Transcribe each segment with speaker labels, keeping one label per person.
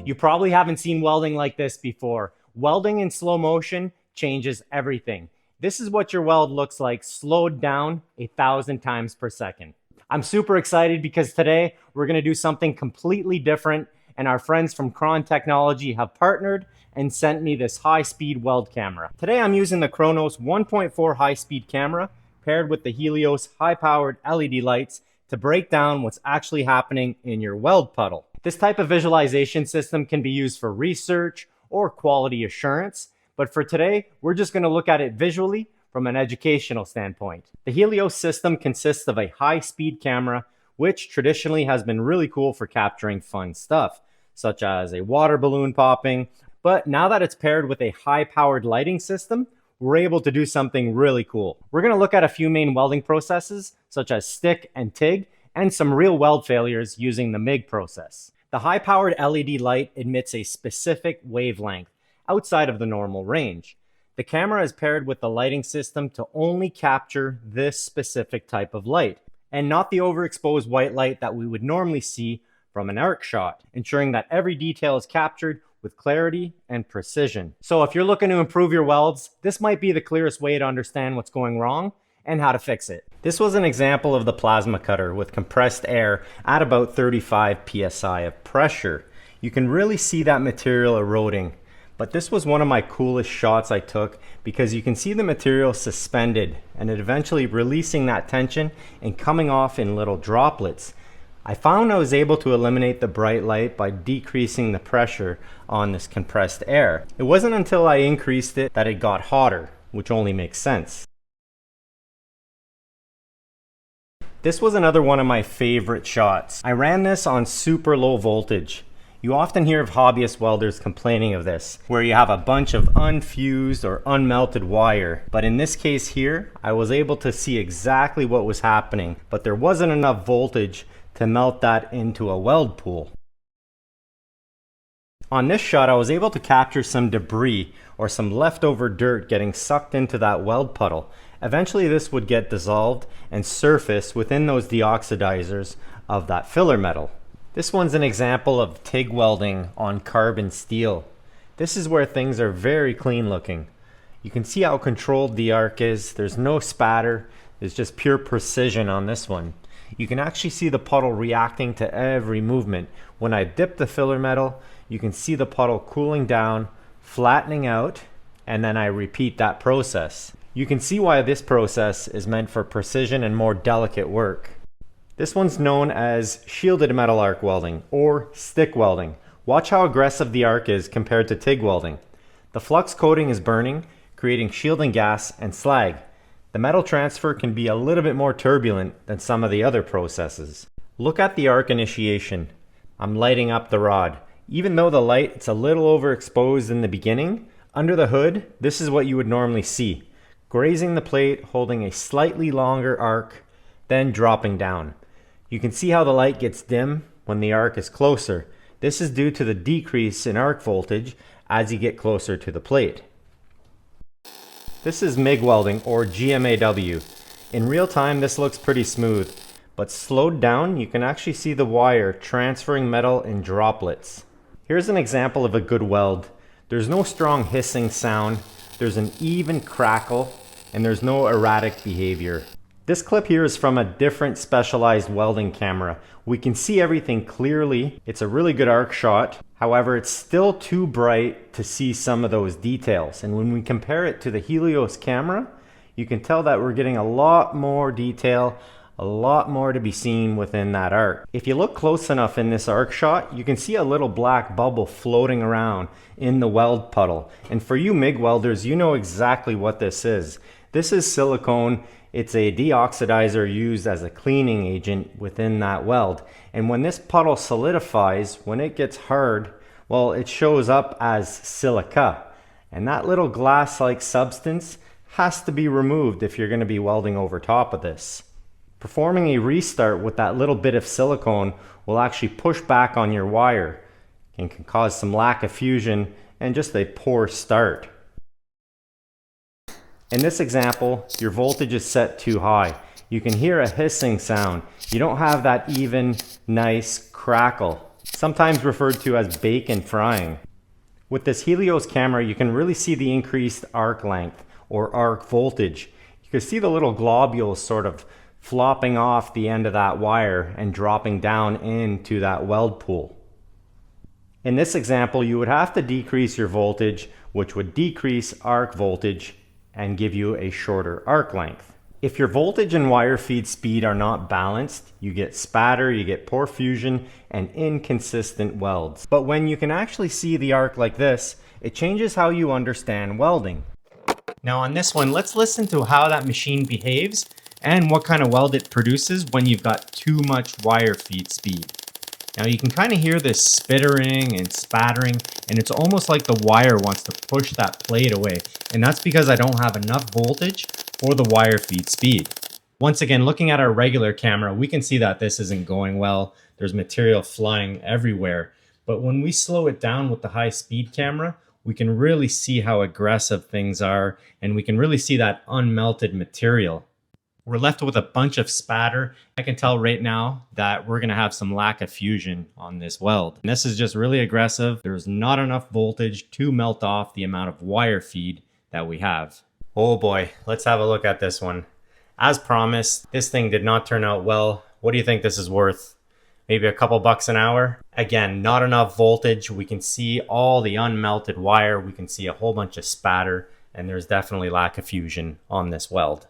Speaker 1: You probably haven't seen welding like this before. Welding in slow motion changes everything. This is what your weld looks like slowed down 1,000 times per second. I'm super excited because today we're going to do something completely different, and our friends from Kron Technologies have partnered and sent me this high-speed weld camera. Today I'm using the Chronos 1.4 high-speed camera paired with the Helios high-powered LED lights to break down what's actually happening in your weld puddle. This type of visualization system can be used for research or quality assurance, but for today, we're just going to look at it visually from an educational standpoint. The Helios system consists of a high-speed camera, which traditionally has been really cool for capturing fun stuff, such as a water balloon popping, but now that it's paired with a high-powered lighting system, we're able to do something really cool. We're going to look at a few main welding processes, such as stick and TIG, and some real weld failures using the Mig process. The high-powered LED light emits a specific wavelength outside of the normal range. The camera is paired with the lighting system to only capture this specific type of light, and not the overexposed white light that we would normally see from an arc shot, ensuring that every detail is captured with clarity and precision. So if you're looking to improve your welds, this might be the clearest way to understand what's going wrong and how to fix it. This was an example of the plasma cutter with compressed air at about 35 psi of pressure. You can really see that material eroding, but this was one of my coolest shots I took because you can see the material suspended and it eventually releasing that tension and coming off in little droplets. I found I was able to eliminate the bright light by decreasing the pressure on this compressed air. It wasn't until I increased it that it got hotter, which only makes sense. This was another one of my favorite shots. I ran this on super low voltage. You often hear of hobbyist welders complaining of this, where you have a bunch of unfused or unmelted wire. But in this case here, I was able to see exactly what was happening, but there wasn't enough voltage to melt that into a weld pool. On this shot, I was able to capture some debris or some leftover dirt getting sucked into that weld puddle. Eventually this would get dissolved and surface within those deoxidizers of that filler metal. This one's an example of TIG welding on carbon steel. This is where things are very clean looking. You can see how controlled the arc is. There's no spatter. There's just pure precision on this one. You can actually see the puddle reacting to every movement. When I dip the filler metal, you can see the puddle cooling down, flattening out, and then I repeat that process. You can see why this process is meant for precision and more delicate work. This one's known as shielded metal arc welding or stick welding. Watch how aggressive the arc is compared to TIG welding. The flux coating is burning, creating shielding gas and slag. The metal transfer can be a little bit more turbulent than some of the other processes. Look at the arc initiation. I'm lighting up the rod. Even though the light is a little overexposed in the beginning, under the hood, this is what you would normally see. Grazing the plate, holding a slightly longer arc, then dropping down. You can see how the light gets dim when the arc is closer. This is due to the decrease in arc voltage as you get closer to the plate. This is MIG welding or GMAW. In real time this looks pretty smooth, but slowed down you can actually see the wire transferring metal in droplets. Here's an example of a good weld. There's no strong hissing sound, there's an even crackle, and there's no erratic behavior. This clip here is from a different specialized welding camera. We can see everything clearly. It's a really good arc shot. However, it's still too bright to see some of those details. And when we compare it to the Helios camera, you can tell that we're getting a lot more detail, a lot more to be seen within that arc. If you look close enough in this arc shot, you can see a little black bubble floating around in the weld puddle. And for you MIG welders, you know exactly what this is. This is silicone. It's a deoxidizer used as a cleaning agent within that weld. And when this puddle solidifies, when it gets hard, well, it shows up as silica. And that little glass-like substance has to be removed if you're going to be welding over top of this. Performing a restart with that little bit of silicone will actually push back on your wire and can cause some lack of fusion and just a poor start. In this example, your voltage is set too high. You can hear a hissing sound. You don't have that even, nice crackle. sometimes referred to as bake and frying. With this Helios camera, you can really see the increased arc length or arc voltage. You can see the little globules sort of flopping off the end of that wire and dropping down into that weld pool. In this example, you would have to decrease your voltage, which would decrease arc voltage and give you a shorter arc length. If your voltage and wire feed speed are not balanced, you get spatter, you get poor fusion, and inconsistent welds. But when you can actually see the arc like this, it changes how you understand welding. Now on this one, let's listen to how that machine behaves and what kind of weld it produces when you've got too much wire feed speed. Now you can kind of hear this spittering and spattering, and it's almost like the wire wants to push that plate away. And that's because I don't have enough voltage for the wire feed speed. Once again, looking at our regular camera, we can see that this isn't going well. There's material flying everywhere. But when we slow it down with the high speed camera, we can really see how aggressive things are, and we can really see that unmelted material. We're left with a bunch of spatter. I can tell right now that we're gonna have some lack of fusion on this weld. And this is just really aggressive. There's not enough voltage to melt off the amount of wire feed that we have. Oh boy, let's have a look at this one. As promised, this thing did not turn out well. What do you think this is worth? Maybe a couple bucks an hour? Again, not enough voltage. We can see all the unmelted wire. We can see a whole bunch of spatter, and there's definitely lack of fusion on this weld.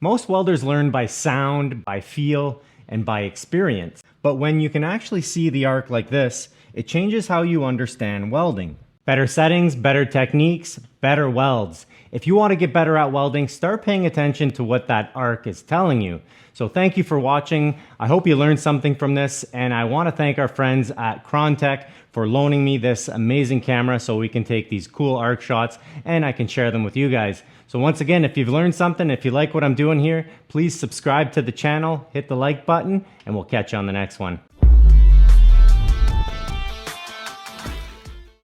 Speaker 1: Most welders learn by sound, by feel, and by experience. But when you can actually see the arc like this, it changes how you understand welding. Better settings, better techniques, better welds. If you want to get better at welding, start paying attention to what that arc is telling you. So thank you for watching. I hope you learned something from this, and I want to thank our friends at Kron Tech for loaning me this amazing camera so we can take these cool arc shots and I can share them with you guys. So once again, if you've learned something, if you like what I'm doing here, please subscribe to the channel, hit the like button, and we'll catch you on the next one.